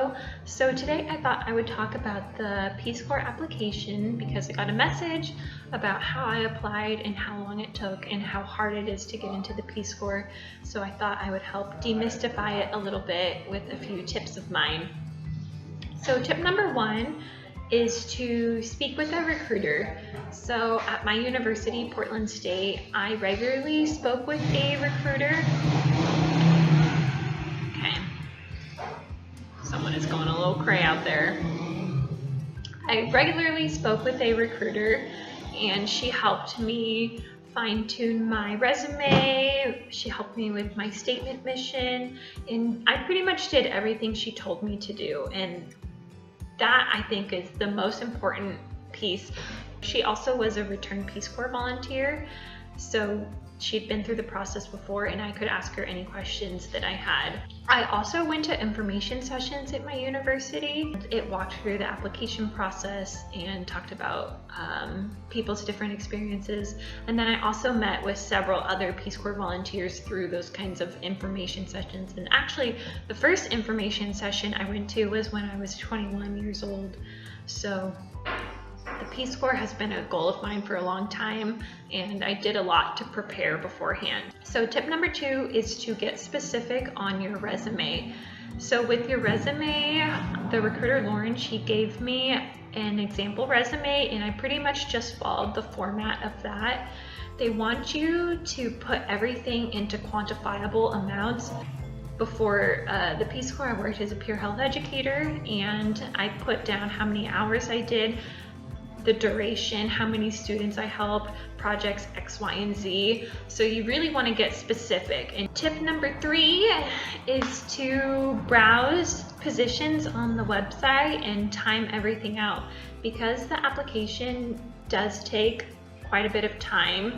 Hello, so today I thought I would talk about the Peace Corps application because I got a message about how I applied and how long it took and how hard it is to get into the Peace Corps. So I thought I would help demystify it a little bit with a few tips of mine. So tip number one is to speak with a recruiter. So at my university, Portland State, I regularly spoke with a recruiter. Someone is going a little cray out there. I regularly spoke with a recruiter and she helped me fine-tune my resume. She helped me with my statement mission, and I pretty much did everything she told me to do, and that I think is the most important piece. She also was a returned Peace Corps volunteer, so she'd been through the process before and I could ask her any questions that I had. I also went to information sessions at my university. It walked through the application process and talked about people's different experiences. And then I also met with several other Peace Corps volunteers through those kinds of information sessions. And actually, the first information session I went to was when I was 21 years old. So the Peace Corps has been a goal of mine for a long time, and I did a lot to prepare beforehand. So tip number two is to get specific on your resume. So with your resume, the recruiter Lauren, she gave me an example resume and I pretty much just followed the format of that. They want you to put everything into quantifiable amounts. Before the Peace Corps, I worked as a peer health educator and I put down how many hours I did, the duration, how many students I helped, projects X, Y, and Z. So you really want to get specific. And tip number three is to browse positions on the website and time everything out. Because the application does take quite a bit of time,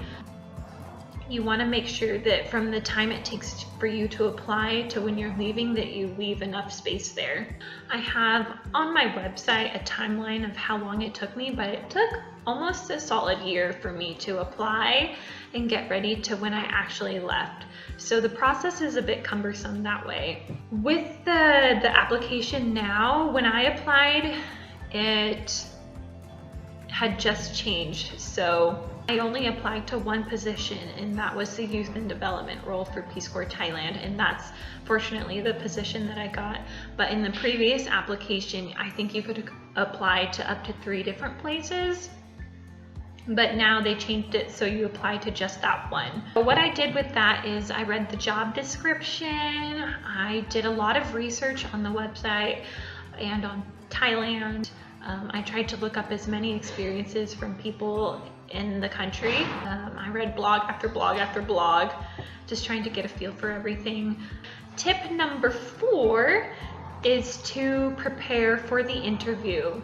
you want to make sure that from the time it takes for you to apply to when you're leaving, that you leave enough space there. I have on my website a timeline of how long it took me, but it took almost a solid year for me to apply and get ready to when I actually left. So the process is a bit cumbersome that way. With the application now, when I applied, it had just changed. So I only applied to one position, and that was the youth and development role for Peace Corps Thailand, and that's fortunately the position that I got. But in the previous application, I think you could apply to up to 3 different places, but now they changed it so you apply to just that one. But what I did with that is I read the job description, I did a lot of research on the website and on Thailand. I tried to look up as many experiences from people in the country. I read blog after blog after blog, just trying to get a feel for everything. Tip number 4 is to prepare for the interview.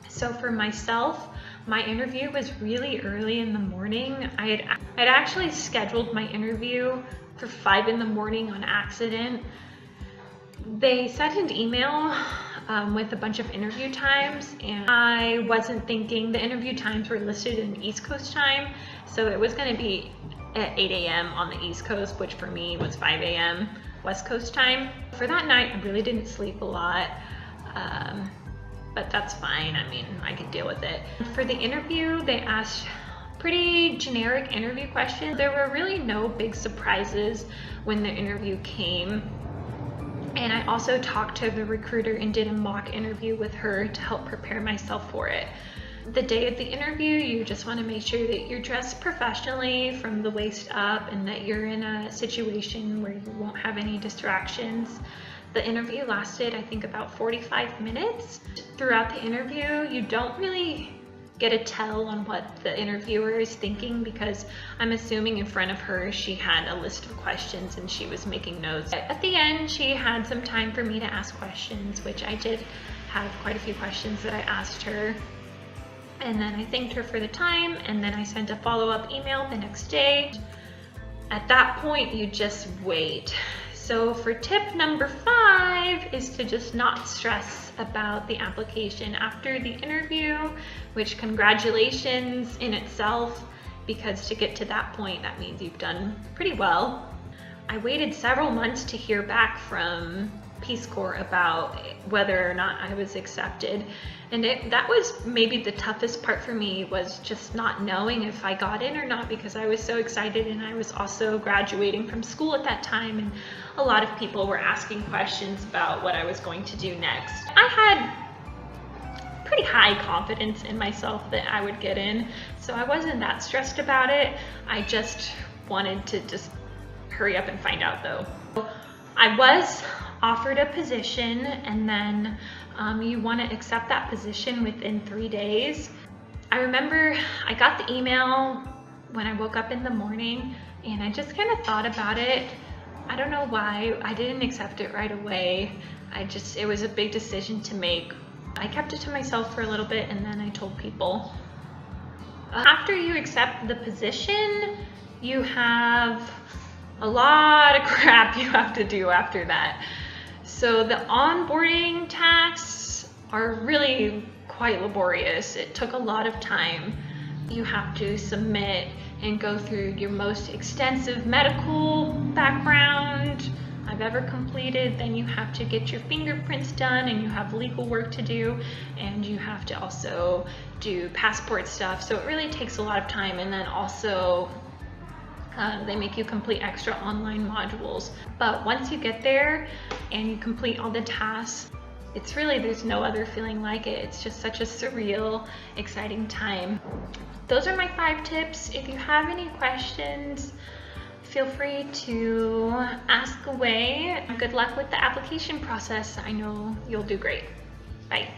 So for myself, my interview was really early in the morning. I'd actually scheduled my interview for 5 in the morning on accident. They sent an email with a bunch of interview times, and I wasn't thinking the interview times were listed in East Coast time, so it was going to be at 8 a.m. on the East Coast, which for me was 5 a.m. West Coast time. For that night, I really didn't sleep a lot, but that's fine. I mean, I can deal with it. For the interview, they asked pretty generic interview questions. There were really no big surprises when the interview came. And I also talked to the recruiter and did a mock interview with her to help prepare myself for it. The day of the interview, you just want to make sure that you're dressed professionally from the waist up and that you're in a situation where you won't have any distractions. The interview lasted, I think, about 45 minutes. Throughout the interview, you don't really get a tell on what the interviewer is thinking, because I'm assuming in front of her she had a list of questions and she was making notes. At the end, she had some time for me to ask questions, which I did have quite a few questions that I asked her. And then I thanked her for the time, and then I sent a follow-up email the next day. At that point, you just wait. So for tip number 5 is to just not stress about the application after the interview, which congratulations in itself, because to get to that point, that means you've done pretty well. I waited several months to hear back from Peace Corps about whether or not I was accepted. And that was maybe the toughest part for me, was just not knowing if I got in or not, because I was so excited, and I was also graduating from school at that time, and a lot of people were asking questions about what I was going to do next. I had pretty high confidence in myself that I would get in, so I wasn't that stressed about it. I just wanted to just hurry up and find out though. I was offered a position, and then you want to accept that position within 3 days. I remember I got the email when I woke up in the morning, and I just kind of thought about it. I don't know why I didn't accept it right away. It was a big decision to make. I kept it to myself for a little bit, and then I told people. After you accept the position, you have a lot of crap you have to do after that. So the onboarding tasks are really quite laborious. It took a lot of time. You have to submit and go through your most extensive medical background I've ever completed. Then you have to get your fingerprints done, and you have legal work to do, and you have to also do passport stuff. So it really takes a lot of time. And then also they make you complete extra online modules. But once you get there and you complete all the tasks, there's no other feeling like it. It's just such a surreal, exciting time. Those are my 5 tips. If you have any questions, feel free to ask away. Good luck with the application process. I know you'll do great. Bye.